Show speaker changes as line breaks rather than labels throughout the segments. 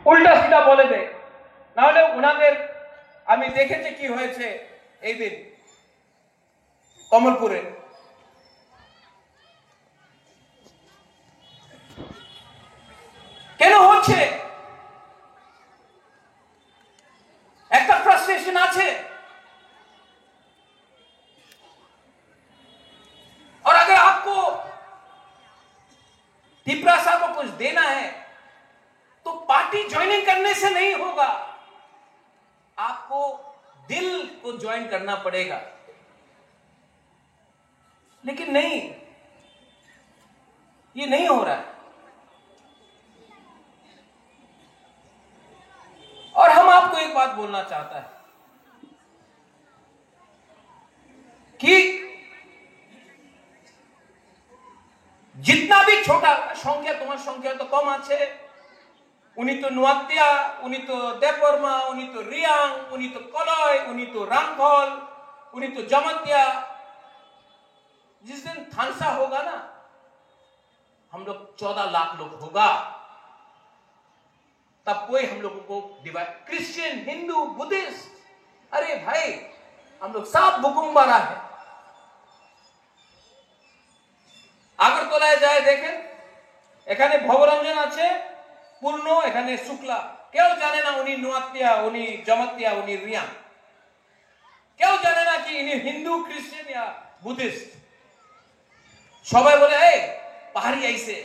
উল্টা সিধা বলে দেয়। না হলে ওনাদের আমি দেখেছি কি হয়েছে এই দিন কমলপুরে। কেন হচ্ছে? একটা ফ্রাস্ট্রেশন আছে। और अगर आपको तिपरासा को कुछ देना है तो पार्टी ज्वाइनिंग करने से नहीं होगा, आपको दिल को ज्वाइन करना पड़ेगा। लेकिन नहीं, ये नहीं हो रहा है। और हम आपको एक बात बोलना चाहता है कि जितना भी छोटा संख्या, तुम्हार संख्या तो कम आछे, उनी तो नुआतिया, उनी तो देवबर्मा, उनी तो रियांग, उनी तो कलय, उनी तो रामफल, उनी तो जमतिया। जिस दिन थानसा होगा ना, हम लोग 14 लाख लोग होगा, तब कोई हम लोगों को डिवाइड, क्रिश्चियन, हिंदू, बुद्धिस्ट, अरे भाई हम लोग सब बुकुम्बारा है। আগরতলায় যায় দেখেন, এখানে ভবরঞ্জন আছে পূর্ণ, এখানে শুক্লা। কেউ জানে না উনি নুয়াতিয়া, উনি জমাতিয়া, উনি রিয়া। কেউ জানে না কি ইনি হিন্দু, খ্রিস্টান या বুদ্ধিস্ট। সবাই বলে এই পাহাড়ি আইছে।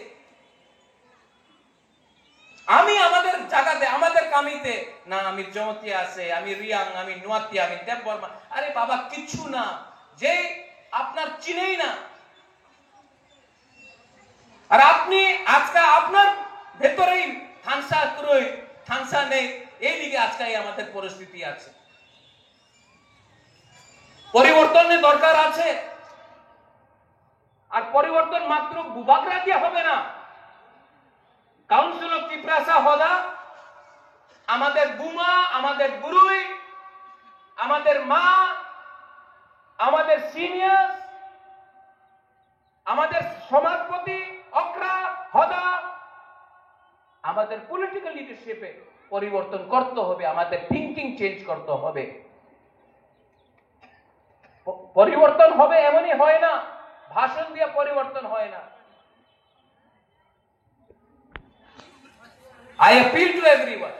আমি আমাদের জায়গাতে, আমাদের কামিতে না, আমি জমাতিয়া আছে, আমি রিয়াং, আমি নুয়াতিয়া, আমি দেববর্মা। আরে বাবা কিচ্ছু না, যে আপনার চিনেই না। আর আপনি আজকে আপনার ভেতরেই থানসা ক্রয়, থানসা নেই, এই দিকে আজকে আমাদের পরিস্থিতি আছে। পরিবর্তনের দরকার আছে। আর পরিবর্তন মাত্র বুবাকরা দিয়ে হবে না। কাউন্সিল অফ তিপ্রাসা হদা আমাদের বুমা, আমাদের গুরুই, আমাদের মা, আমাদের সিনিয়র, আমাদের সমাজপতি অক্রা হদা, আমাদের পলিটিক্যাল লিডারশিপে পরিবর্তন করতে হবে, আমাদের থিঙ্কিং চেঞ্জ করতে হবে। পরিবর্তন হবে এমনই হয় না, ভাষণ দিয়ে পরিবর্তন হয় না। আই অ্যাপিল টু এভরিওয়ান,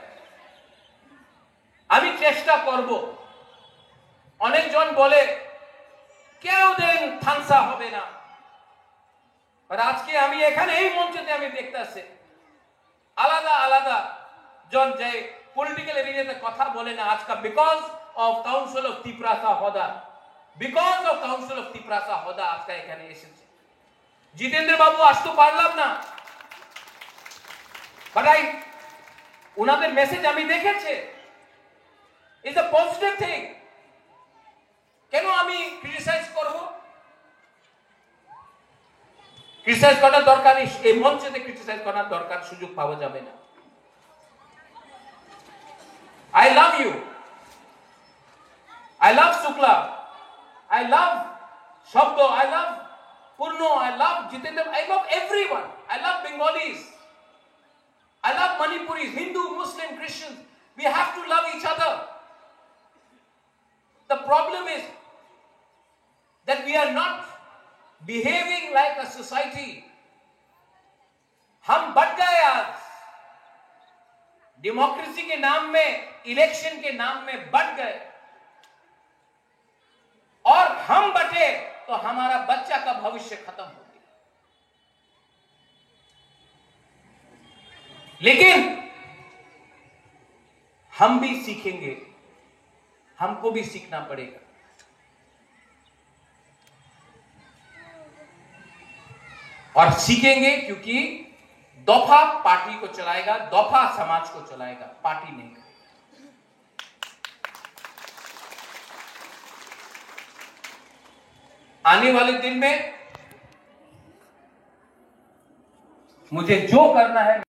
আমি চেষ্টা করব। অনেকজন বলে কেউ দিন থানসা হবে না, আর আজকে আমি এখানে এই মঞ্চতে আমি দেখতেছি আলাদা আলাদা জন যে পলিটিক্যাল এরিয়াতে কথা বলে না আজকে, because of council of Tiprasa Hoda, because of council of Tiprasa Hoda আজকে এখানে এসেছে। জিতেন্দ্র বাবু আসতে পারলাম না, বাট ওনাদের মেসেজ আমি দেখেছি, ইজ আ পজিটিভ থিং। কেন আমি ক্রিটিসাইজ করব? ক্রিটিসাইজ করার দরকার নেই, এই মঞ্চে ক্রিটিসাইজ করার দরকার, সুযোগ পাওয়া যাবে না। I love you. I love Shukla. I love Shabdo. I love Purno. I love Jitendra. I love everyone. I love Bengalis. I love Manipuris, Hindu, Muslim, Christians. We have to love each other. The problem is that we are not behaving like a society. हम बढ़ गए आज, democracy के नाम में, election के नाम में बढ़ गए, और हम बटे तो हमारा बच्चा का भविष्य खत्म हो गया। लेकिन हम भी सीखेंगे, हमको भी सीखना पड़ेगा। और सीखेंगे क्योंकि दफा पार्टी को चलाएगा, दफा समाज को चलाएगा, पार्टी नहीं करेगा। आने वाले दिन में मुझे जो करना है